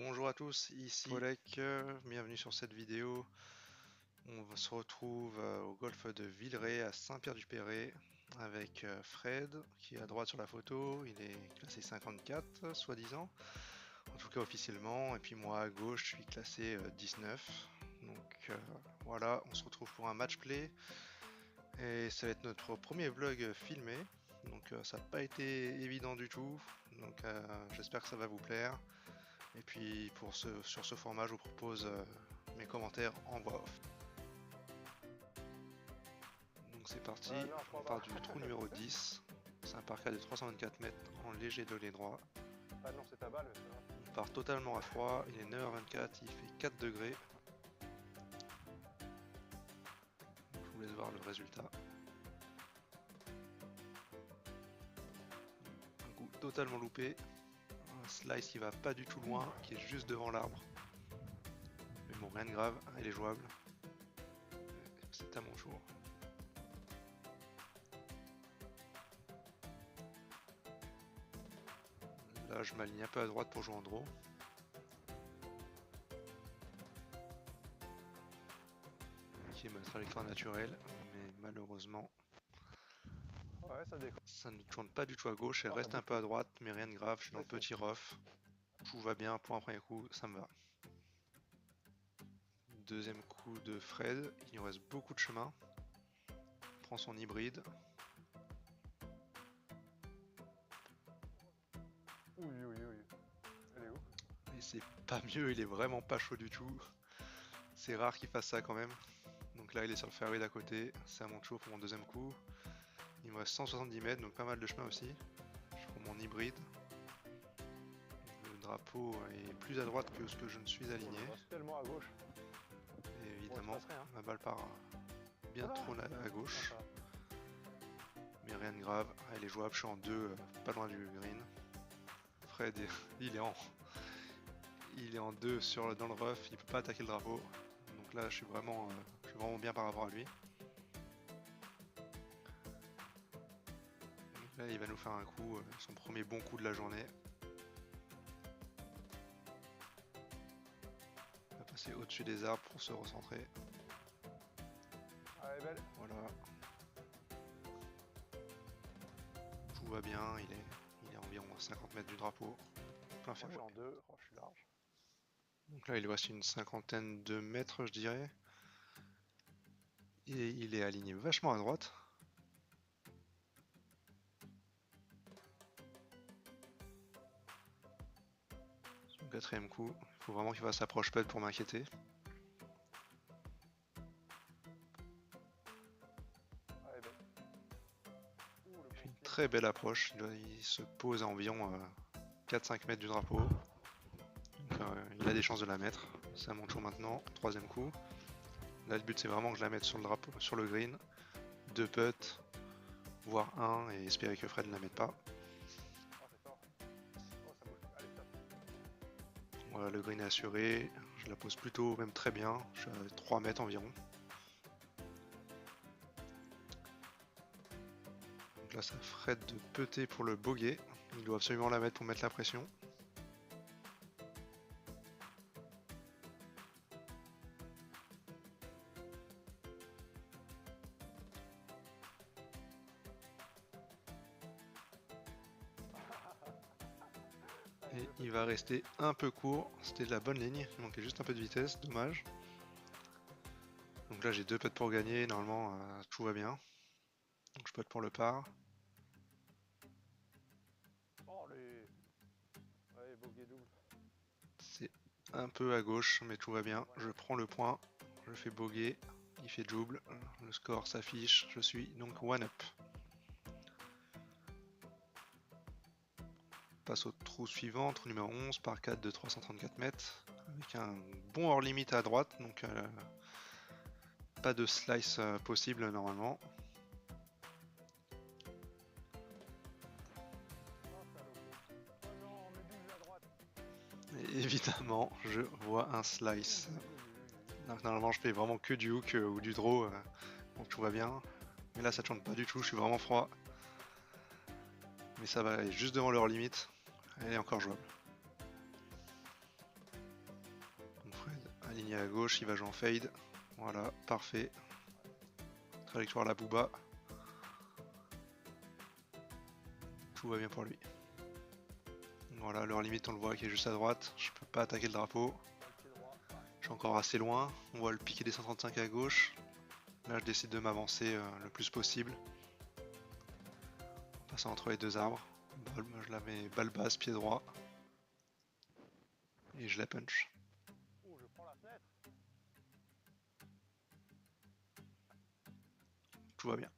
Bonjour à tous, ici Polek, bienvenue sur cette vidéo. Se retrouve au golfe de Villeray à Saint-Pierre-du-Perret avec Fred qui est à droite sur la photo, il est classé 54 soi-disant, en tout cas officiellement, et puis moi à gauche je suis classé 19. Donc voilà, on se retrouve pour un match play et ça va être notre premier vlog filmé. Donc ça n'a pas été évident du tout, donc j'espère que ça va vous plaire. Et puis sur ce format, je vous propose mes commentaires en voix off. Donc c'est parti, on part du trou numéro 10. C'est un parka de 324 mètres en léger dolé droit. Ah non, c'est ta balle. On part totalement à froid, il est 9h24, il fait 4 degrés. Je vous laisse voir le résultat. Un coup totalement loupé. Un slice qui va pas du tout loin, qui est juste devant l'arbre. Mais bon, rien de grave, il est jouable. C'est à mon tour. Là, je m'aligne un peu à droite pour jouer en draw. Qui est ma trajectoire naturelle, mais malheureusement, Ouais, ça ne tourne pas du tout à gauche. Elle reste un peu à droite, mais rien de grave. Je suis dans le petit rough. Tout va bien pour un premier coup, ça me va. Deuxième coup de Fred. Il nous reste beaucoup de chemin. On prend son hybride. Oui. Elle est où? Et c'est pas mieux, il est vraiment pas chaud du tout. C'est rare qu'il fasse ça quand même. Donc là, il est sur le fairway d'à côté. C'est à mon tour pour mon deuxième coup. Il me reste 170 mètres, donc pas mal de chemin aussi. Je prends mon hybride. Le drapeau est plus à droite que ce que je ne suis aligné. Tellement à gauche. Et évidemment, ma balle part bien trop à gauche. Mais rien de grave, elle est jouable, je suis en 2, pas loin du green. Fred, il est en 2 dans le rough, il peut pas attaquer le drapeau. Donc là, je suis vraiment bien par rapport à lui. Donc là, il va nous faire un coup, son premier bon coup de la journée. Il va passer au-dessus des arbres pour se recentrer. Ah, elle est belle. Voilà. Tout va bien, il est à environ 50 mètres du drapeau. Plein fairway. Je suis en 2, je suis large. Donc là, il lui reste une cinquantaine de mètres, je dirais. Et il est aligné vachement à droite. Son quatrième coup, il faut vraiment qu'il fasse approche putt pour m'inquiéter. Ah, elle est belle. Il fait une très belle approche, il se pose à environ 4-5 mètres du drapeau. Donc, il a des chances de la mettre. C'est à mon tour maintenant, troisième coup. Là, le but c'est vraiment que je la mette sur le drapeau, sur le green. 2 putts, voire 1, et espérer que Fred ne la mette pas. Voilà, le green est assuré. Je la pose plutôt, même très bien. Je suis à 3 mètres environ. Donc là, ça Fred de putter pour le bogey. Il doit absolument la mettre pour mettre la pression. Et il va rester un peu court, c'était de la bonne ligne, il manquait juste un peu de vitesse, dommage. Donc là j'ai 2 putts pour gagner, normalement tout va bien. Donc je putt pour le par. Oh, les... Ouais, bogey double. C'est un peu à gauche, mais tout va bien. Je prends le point, je fais bogey, il fait double, le score s'affiche, je suis donc one up. Passe au trou suivant, trou numéro 11, par 4 de 334 mètres, avec un bon hors limite à droite, donc pas de slice possible normalement. Et évidemment, je vois un slice. Donc, normalement, je fais vraiment que du hook ou du draw, donc tout va bien. Mais là, ça tourne pas du tout, je suis vraiment froid. Mais ça va aller juste devant leur limite. Elle est encore jouable. est à gauche, il va jouer en fade. Voilà, parfait. Trajectoire à la Booba. Tout va bien pour lui. Voilà, leur limite on le voit qui est juste à droite. Je peux pas attaquer le drapeau. Je suis encore assez loin. On voit le piqué des 135 à gauche. Là je décide de m'avancer le plus possible. En passant entre les deux arbres. Je la mets balle basse, pied droit. Et je la punch. Tout va bien.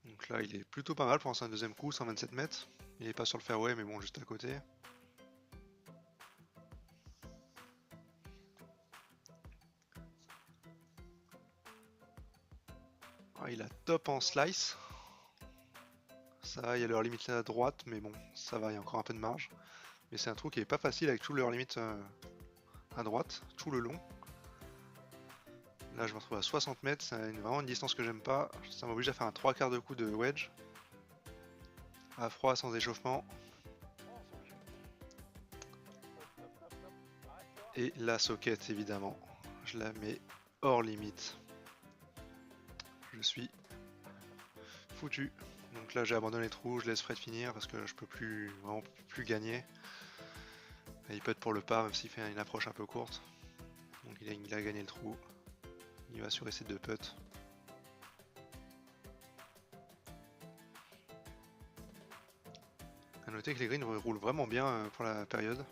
Donc là il est plutôt pas mal pour lancer un deuxième coup, 127 mètres. Il est pas sur le fairway mais bon juste à côté. Ah, il a top en slice. Ça va, il y a leur limite à droite mais bon ça va, il y a encore un peu de marge. Mais c'est un trou qui est pas facile avec tout leur limite à droite, tout le long. Là je me retrouve à 60 mètres, c'est vraiment une distance que j'aime pas. Ça m'oblige à faire un 3/4 de coup de wedge. À froid, sans échauffement. Et la socket évidemment, je la mets hors limite. Je suis foutu. Donc là j'ai abandonné le trou, je laisse Fred finir parce que je peux vraiment plus gagner. Et il peut être pour le par même s'il fait une approche un peu courte. Donc il a gagné le trou. Il va assurer ses 2 putts. A noter que les greens roulent vraiment bien pour la période.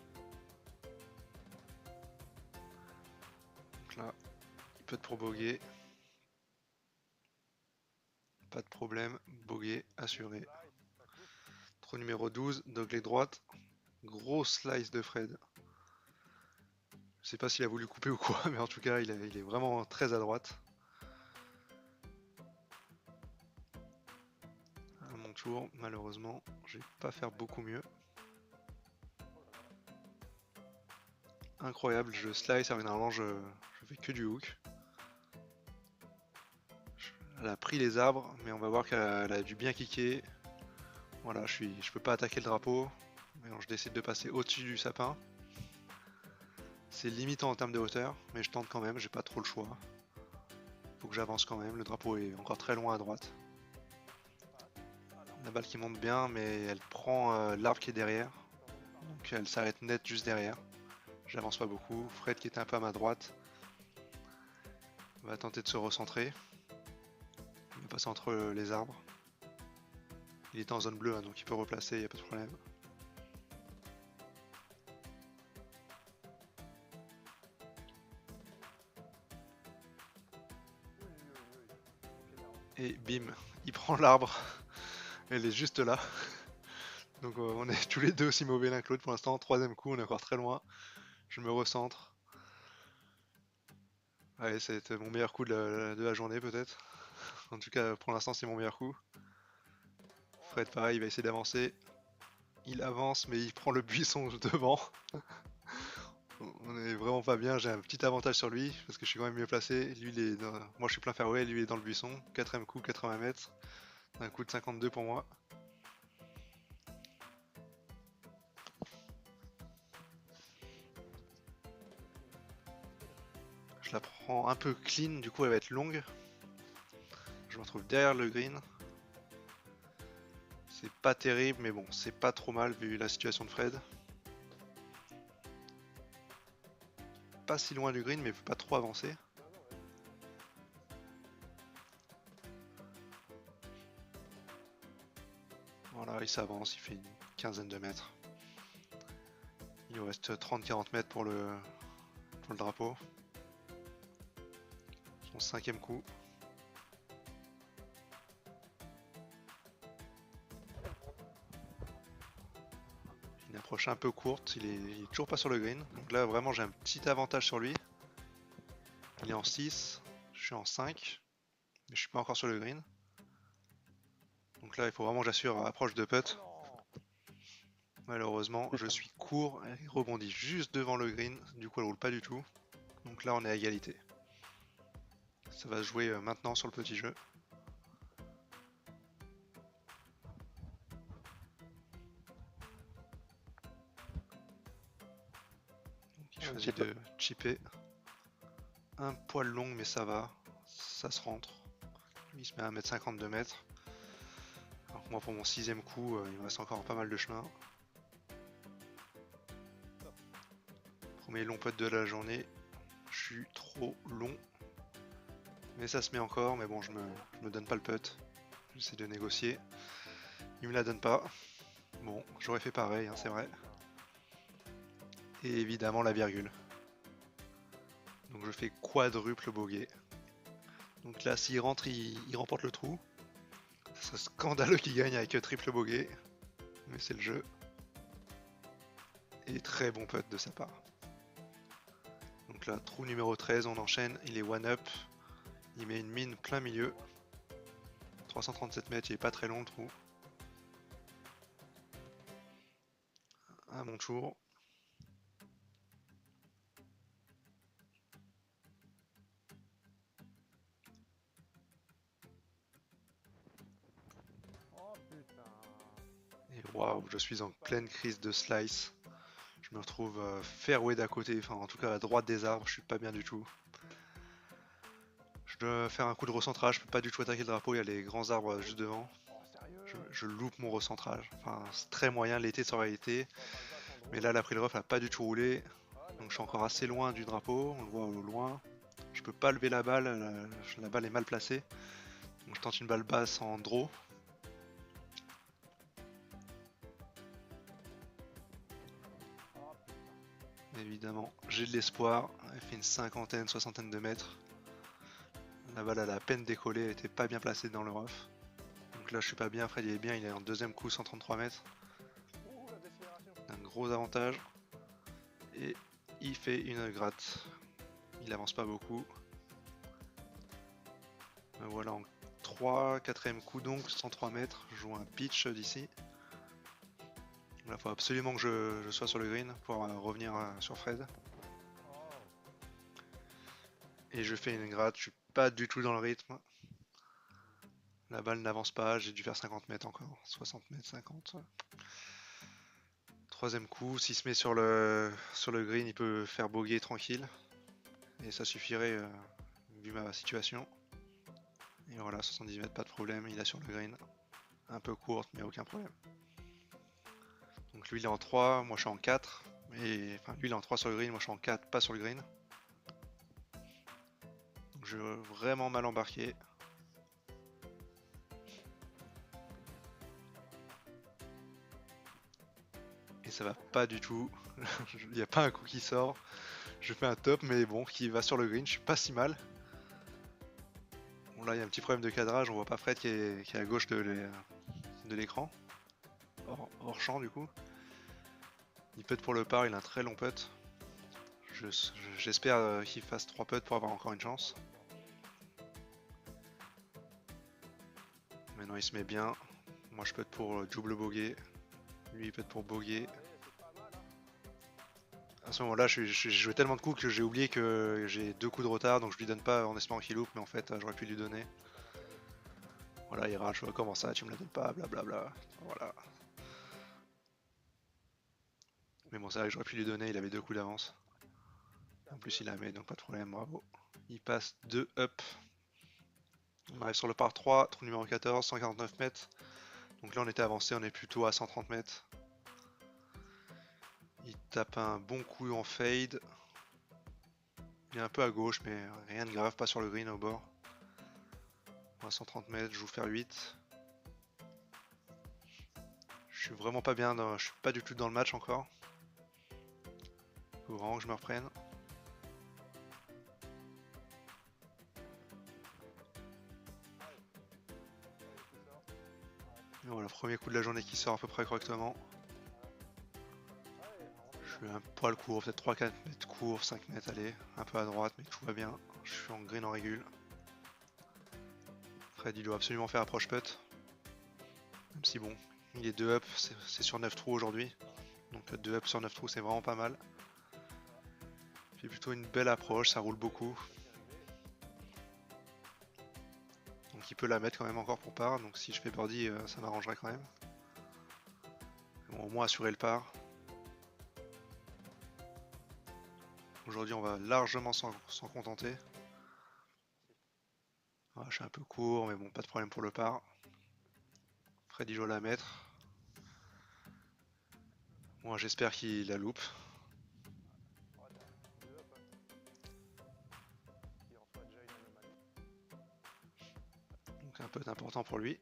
Donc là, il peut être pour bogey. Pas de problème, bogey assuré. Trou numéro 12, dogleg droite. Gros slice de Fred. Je sais pas s'il a voulu couper ou quoi, mais en tout cas il est vraiment très à droite. À mon tour, malheureusement, je vais pas faire beaucoup mieux. Incroyable, je slice avec normalement je fais que du hook. Elle a pris les arbres, mais on va voir qu'elle a dû bien kicker. Voilà, je peux pas attaquer le drapeau, mais je décide de passer au-dessus du sapin. C'est limitant en termes de hauteur, mais je tente quand même, j'ai pas trop le choix. Faut que j'avance quand même, le drapeau est encore très loin à droite. La balle qui monte bien, mais elle prend l'arbre qui est derrière. Donc elle s'arrête net juste derrière. J'avance pas beaucoup. Fred qui était un peu à ma droite va tenter de se recentrer. Il va passer entre les arbres. Il était en zone bleue, hein, donc il peut replacer, il n'y a pas de problème. Et bim, il prend l'arbre. Elle est juste là. Donc on est tous les deux aussi mauvais l'un que l'autre pour l'instant. Troisième coup, on est encore très loin. Je me recentre. Allez, ça va être mon meilleur coup de la journée peut-être. En tout cas, pour l'instant, c'est mon meilleur coup. Fred, pareil, il va essayer d'avancer. Il avance, mais il prend le buisson devant. On est vraiment pas bien. J'ai un petit avantage sur lui parce que je suis quand même mieux placé. Lui, moi, je suis plein fairway. Lui, il est dans le buisson. Quatrième coup, 80 mètres. Un coup de 52 pour moi. Je la prends un peu clean, du coup elle va être longue. Je me retrouve derrière le green. C'est pas terrible, mais bon, c'est pas trop mal vu la situation de Fred. Pas si loin du green, mais il faut pas trop avancer. Voilà, il s'avance, il fait une quinzaine de mètres. Il nous reste 30-40 mètres pour le drapeau. Son cinquième coup. Une approche un peu courte, il est toujours pas sur le green. Donc là vraiment j'ai un petit avantage sur lui. Il est en 6, je suis en 5, mais je suis pas encore sur le green. Donc là il faut vraiment que j'assure approche de putt. Malheureusement je suis court, elle rebondit juste devant le green, du coup elle roule pas du tout. Donc là on est à égalité. Ça va se jouer maintenant sur le petit jeu. Donc il choisi de chipper. Un poil long, mais ça va, ça se rentre. Il se met à 1m52 mètres. Alors que moi, pour mon 6ème coup, il me reste encore pas mal de chemin. Premier long putt de la journée. Je suis trop long. Mais ça se met encore, mais bon, je me donne pas le putt. J'essaie de négocier. Il me la donne pas. Bon, j'aurais fait pareil, hein, c'est vrai. Et évidemment la virgule. Donc je fais quadruple bogey. Donc là, s'il rentre, il remporte le trou. Ce serait scandaleux qu'il gagne avec triple bogey. Mais c'est le jeu. Et très bon putt de sa part. Donc là, trou numéro 13, on enchaîne. Il est one up. Il met une mine plein milieu. 337 mètres, il est pas très long le trou. À mon tour. Et waouh, je suis en pleine crise de slice. Je me retrouve fairway d'à côté, enfin en tout cas à droite des arbres, je suis pas bien du tout. Je dois faire un coup de recentrage, je peux pas du tout attaquer le drapeau, il y a les grands arbres juste devant. Je loupe mon recentrage. Enfin, c'est très moyen, l'été ça aurait été. Mais là, la pris le rough a pas du tout roulé. Donc je suis encore assez loin du drapeau, on le voit au loin. Je peux pas lever la balle, la balle est mal placée. Donc je tente une balle basse en draw. Évidemment, j'ai de l'espoir. Elle fait une cinquantaine, soixantaine de mètres. La balle elle a à peine décollé, elle était pas bien placée dans le rough. Donc là je suis pas bien, Fred il est bien, il est en deuxième coup 133 mètres. Un gros avantage. Et il fait une gratte. Il avance pas beaucoup. Me voilà en 3, 4ème coup donc, 103 mètres. Je joue un pitch d'ici. Là, il faut absolument que je sois sur le green pour revenir sur Fred. Et je fais une gratte, je suis pas du tout dans le rythme. La balle n'avance pas, j'ai dû faire 50 mètres encore. 60 mètres, 50. Troisième coup, s'il se met sur le green, il peut faire bogey tranquille. Et ça suffirait vu ma situation. Et voilà, 70 mètres, pas de problème, il est sur le green. Un peu courte, mais aucun problème. Donc lui il est en 3, moi je suis en 4. Et, enfin lui il est en 3 sur le green, moi je suis en 4, pas sur le green. Donc je veux vraiment mal embarquer. Et ça va pas du tout. Il n'y a pas un coup qui sort. Je fais un top, mais bon, qui va sur le green, je suis pas si mal. Bon là il y a un petit problème de cadrage, on voit pas Fred qui est à gauche de l'écran. Hors champ du coup. Il putt pour le par, il a un très long putt. J'espère qu'il fasse 3 putts pour avoir encore une chance. Maintenant il se met bien. Moi je putt pour double bogey. Lui il putt pour bogey. À ce moment là j'ai joué tellement de coups que j'ai oublié que j'ai 2 coups de retard, donc je lui donne pas en espérant qu'il loupe, mais en fait j'aurais pu lui donner. Voilà, il rage, comment ça, tu me la donnes pas, blablabla. Voilà. Mais bon, c'est vrai que j'aurais pu lui donner, il avait 2 coups d'avance. En plus il a mis, donc pas de problème, bravo. Il passe 2 up. On arrive sur le par 3, trou numéro 14, 149 mètres. Donc là on était avancé, on est plutôt à 130 mètres. Il tape un bon coup en fade. Il est un peu à gauche, mais rien de grave, pas sur le green au bord. À 130 mètres, je joue faire 8. Je suis vraiment pas bien, je suis pas du tout dans le match encore. Faut vraiment que je me reprenne. Et voilà, premier coup de la journée qui sort à peu près correctement. Je suis un poil court, peut-être 3-4 mètres court, 5 mètres, allez, un peu à droite, mais tout va bien. Je suis en green en régule. Fred, il doit absolument faire approche putt. Même si bon, il est 2 up, c'est sur 9 trous aujourd'hui. Donc 2 up sur 9 trous, c'est vraiment pas mal. J'ai plutôt une belle approche, ça roule beaucoup. Donc il peut la mettre quand même encore pour par, donc si je fais birdie, ça m'arrangerait quand même. Bon, au moins assurer le par. Aujourd'hui, on va largement s'en contenter. Voilà, je suis un peu court, mais bon, pas de problème pour le par. Freddy Joe la mettre. Moi, j'espère qu'il la loupe. Ouais, t'as 2 up, qui en soit déjà une anomalie. Donc un peu important pour lui.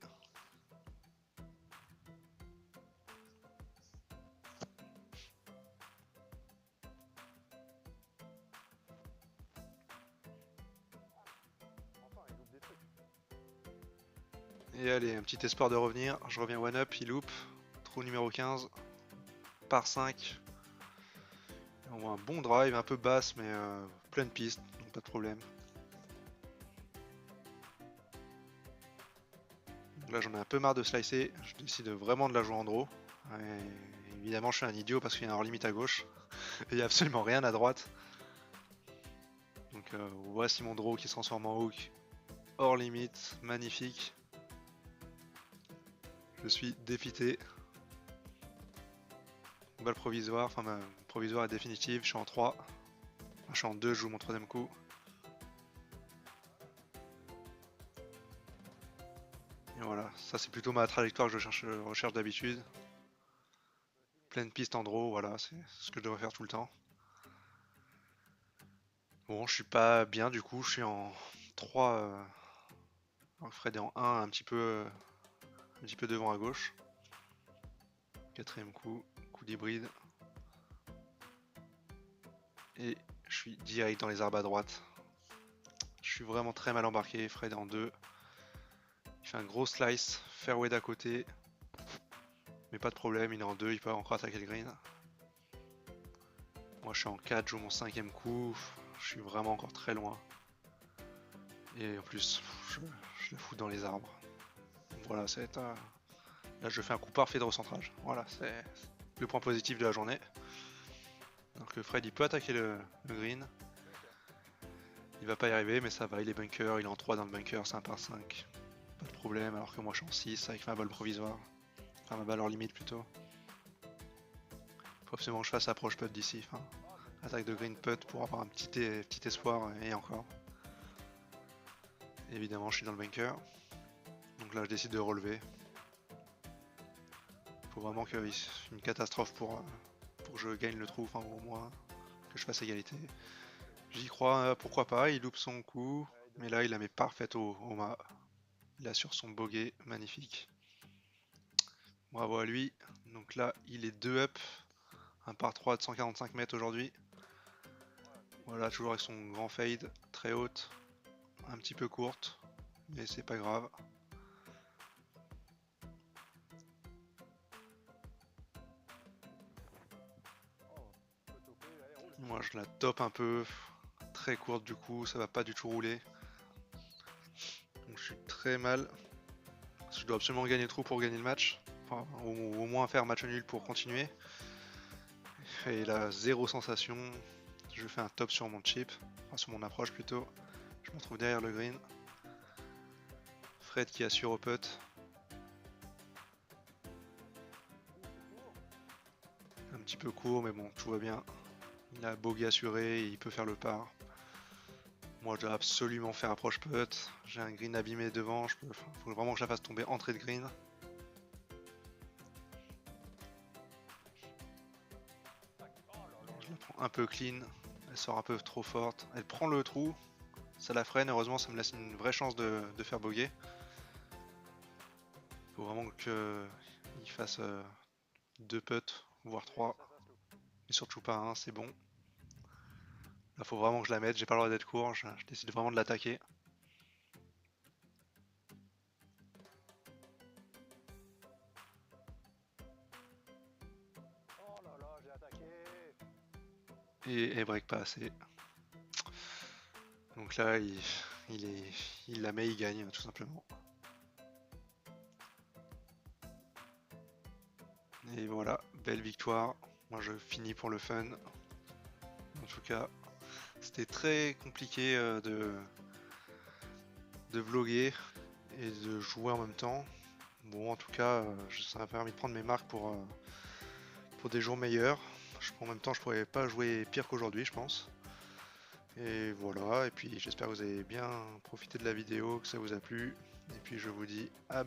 Enfin, il loupe des trucs. Et allez, un petit espoir de revenir. Je reviens one up, il loupe. Trou numéro 15. Par 5. On voit un bon drive, un peu basse, mais pleine piste, donc pas de problème. Donc là, j'en ai un peu marre de slicer. Je décide vraiment de la jouer en draw. Et évidemment, je suis un idiot parce qu'il y a un hors limite à gauche. Et il n'y a absolument rien à droite. Donc voici mon draw qui se transforme en hook. Hors limite, magnifique. Je suis dépité. Balle provisoire, enfin ma provisoire est définitive. Je suis en 3. Enfin, je suis en 2, je joue mon troisième coup. Et voilà, ça c'est plutôt ma trajectoire que je recherche d'habitude. Pleine piste en draw, voilà, c'est ce que je devrais faire tout le temps. Bon, je suis pas bien du coup, je suis en 3. Fred est en 1, un petit peu devant à gauche. Quatrième coup, coup d'hybride. Et je suis direct dans les arbres à droite. Je suis vraiment très mal embarqué, Fred est en 2. Il fait un gros slice, fairway d'à côté. Mais pas de problème, il est en 2, il peut encore attaquer le green. Moi je suis en 4, je joue mon 5ème coup. Je suis vraiment encore très loin. Et en plus, je le fous dans les arbres. Donc voilà, c'est là je fais un coup parfait de recentrage. Voilà, c'est le point positif de la journée. Donc Fred il peut attaquer le green. Il va pas y arriver, mais ça va, il est bunker, il est en 3 dans le bunker, c'est un par 5. Pas de problème, alors que moi je suis en 6 avec ma balle provisoire. Enfin ma balle hors limite plutôt. Faut absolument que je fasse approche putt d'ici. Enfin, attaque de green putt pour avoir un petit espoir et encore. Et évidemment je suis dans le bunker. Donc là je décide de relever. Faut vraiment qu'il y ait une catastrophe pour que je gagne le trou, enfin au moins que je fasse égalité. J'y crois, pourquoi pas, il loupe son coup, mais là il la met parfaite au mât. Il assure son bogey, magnifique. Bravo à lui. Donc là il est 2 up, un par 3 de 145 mètres aujourd'hui. Voilà, toujours avec son grand fade, très haute, un petit peu courte, mais c'est pas grave. Moi je la top un peu, très courte du coup, ça va pas du tout rouler. Donc je suis très mal. Je dois absolument gagner le trou pour gagner le match. Enfin, au moins faire un match nul pour continuer. Et là, zéro sensation. Je fais un top sur mon chip, enfin sur mon approche plutôt. Je me retrouve derrière le green. Fred qui assure au putt. Un petit peu court, mais bon, tout va bien. Il a bogey assuré et il peut faire le par. Moi, je dois absolument faire approche putt. J'ai un green abîmé devant. Faut vraiment que je la fasse tomber entrée de green. Je la prends un peu clean. Elle sort un peu trop forte. Elle prend le trou. Ça la freine. Heureusement, ça me laisse une vraie chance de faire bogey. Faut vraiment qu'il fasse 2 putts, voire 3. Mais surtout pas un, c'est bon. Là, faut vraiment que je la mette. J'ai pas le droit d'être court. Je décide vraiment de l'attaquer. Oh là là, j'ai attaqué. Et break pas assez. Donc là, il la met, il gagne tout simplement. Et voilà, belle victoire. Moi, je finis pour le fun. En tout cas, c'était très compliqué de vloguer et de jouer en même temps. Bon, en tout cas, ça m'a permis de prendre mes marques pour des jours meilleurs. En même temps, je pourrais pas jouer pire qu'aujourd'hui, je pense. Et voilà, et puis j'espère que vous avez bien profité de la vidéo, que ça vous a plu. Et puis je vous dis à bientôt.